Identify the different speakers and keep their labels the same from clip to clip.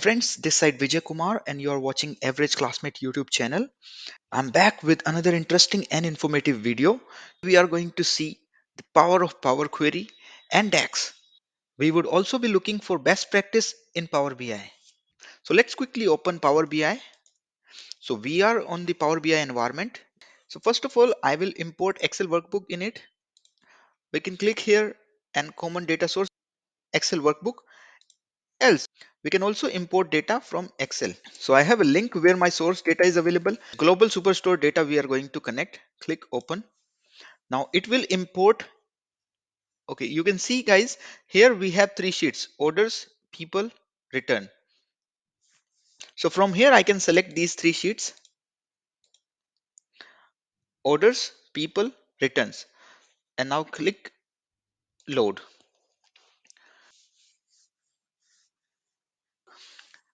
Speaker 1: friends, this side Vijay Kumar, and you are watching Average Classmate YouTube channel. I'm back with another interesting and informative video. We are going to see the power of Power Query and DAX. We would also be looking for best practice in Power BI. So let's quickly open Power BI. So we are on the Power BI environment. So first of all, I will import Excel workbook in it. We can click here and common data source Excel workbook. Else, we can also import data from Excel. So I have a link where my source data is available. Global Superstore data we are going to connect. Click open. Now it will import. Okay, you can see guys, here we have three sheets: orders, people, return. So from here I can select these three sheets: orders, people, returns. And now click load.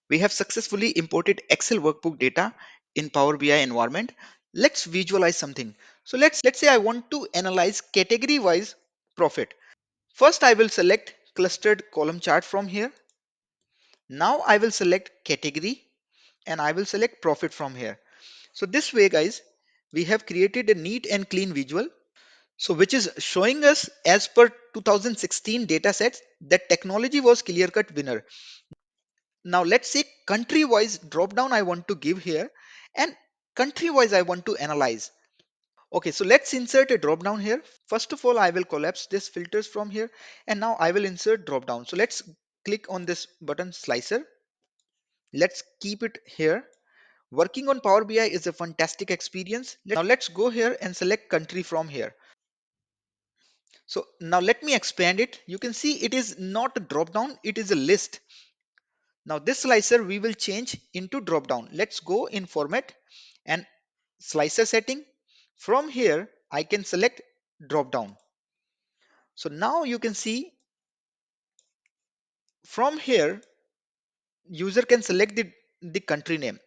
Speaker 1: We have successfully imported Excel workbook data in Power BI environment. Let's visualize something. So let's say I want to analyze category wise profit. First, I will select clustered column chart from here. Now I will select category and I will select profit from here. So this way, guys, we have created a neat and clean visual. So which is showing us as per 2016 data sets that technology was clear cut winner. Now let's say country wise drop down I want to give here, and country wise I want to analyze. Okay, so let's insert a drop down here. First of all, I will collapse this filters from here, and now I will insert drop down. So let's click on this button slicer. Let's keep it here. Working on Power BI is a fantastic experience. Now let's go here and select country from here. So now let me expand it. You can see it is not a drop down, it is a list. Now this slicer we will change into drop down. Let's go in format and slicer setting. From here, I can select drop down. So now you can see from here, user can select the country name.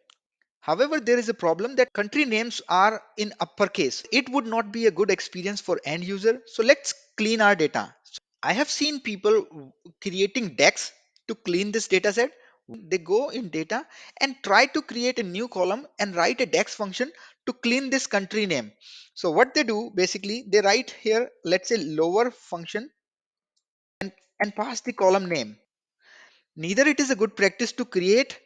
Speaker 1: However, there is a problem that country names are in uppercase. It would not be a good experience for end user. So let's clean our data. I have seen people creating DAX to clean this data set. They go in data and try to create a new column and write a DAX function to clean this country name. So what they do basically, they write here, let's say lower function and pass the column name. Neither it is a good practice to create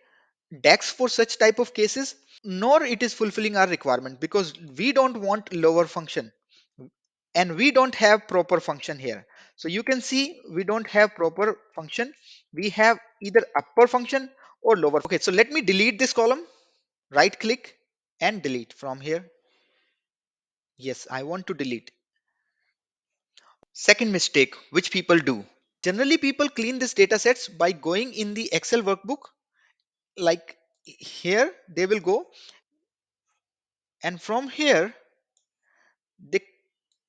Speaker 1: DAX for such type of cases, nor it is fulfilling our requirement because we don't want lower function and we don't have proper function here. So you can see we don't have proper function. We have either upper function or lower. Okay, so let me delete this column. Right click and delete from here. Yes, I want to delete. Second mistake which people do. Generally people clean these data sets by going in the Excel workbook. Like here they will go, and from here they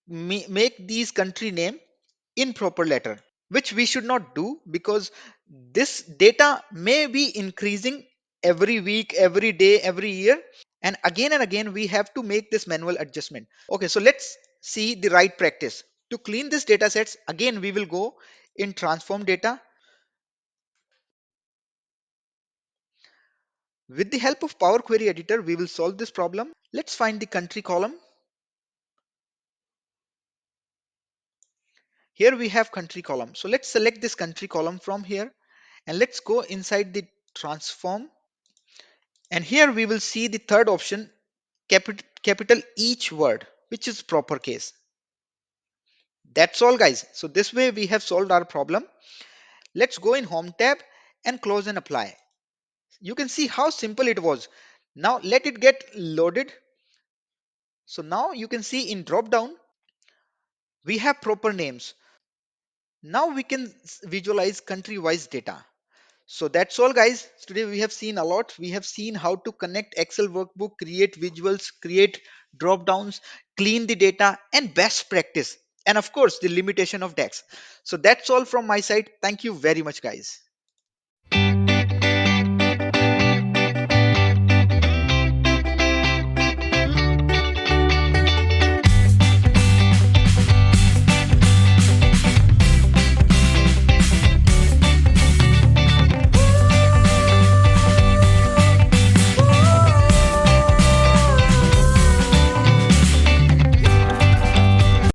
Speaker 1: make these country name in proper letter, which we should not do because this data may be increasing every week, every day, every year, and again we have to make this manual adjustment. Okay, so let's see the right practice. To clean this data sets, again we will go in transform data. With the help of Power Query editor, we will solve this problem. Let's find the country column. Here we have country column. So let's select this country column from here and let's go inside the transform. And here we will see the third option, capital each word, which is proper case. That's all guys. So this way we have solved our problem. Let's go in home tab and close and apply. You can see how simple it was. Now let it get loaded. So now you can see in drop down, we have proper names. Now we can visualize country wise data. So that's all guys. Today we have seen a lot. We have seen how to connect Excel workbook, create visuals, create drop downs, clean the data, and best practice. And of course, the limitation of DAX. So that's all from my side. Thank you very much guys.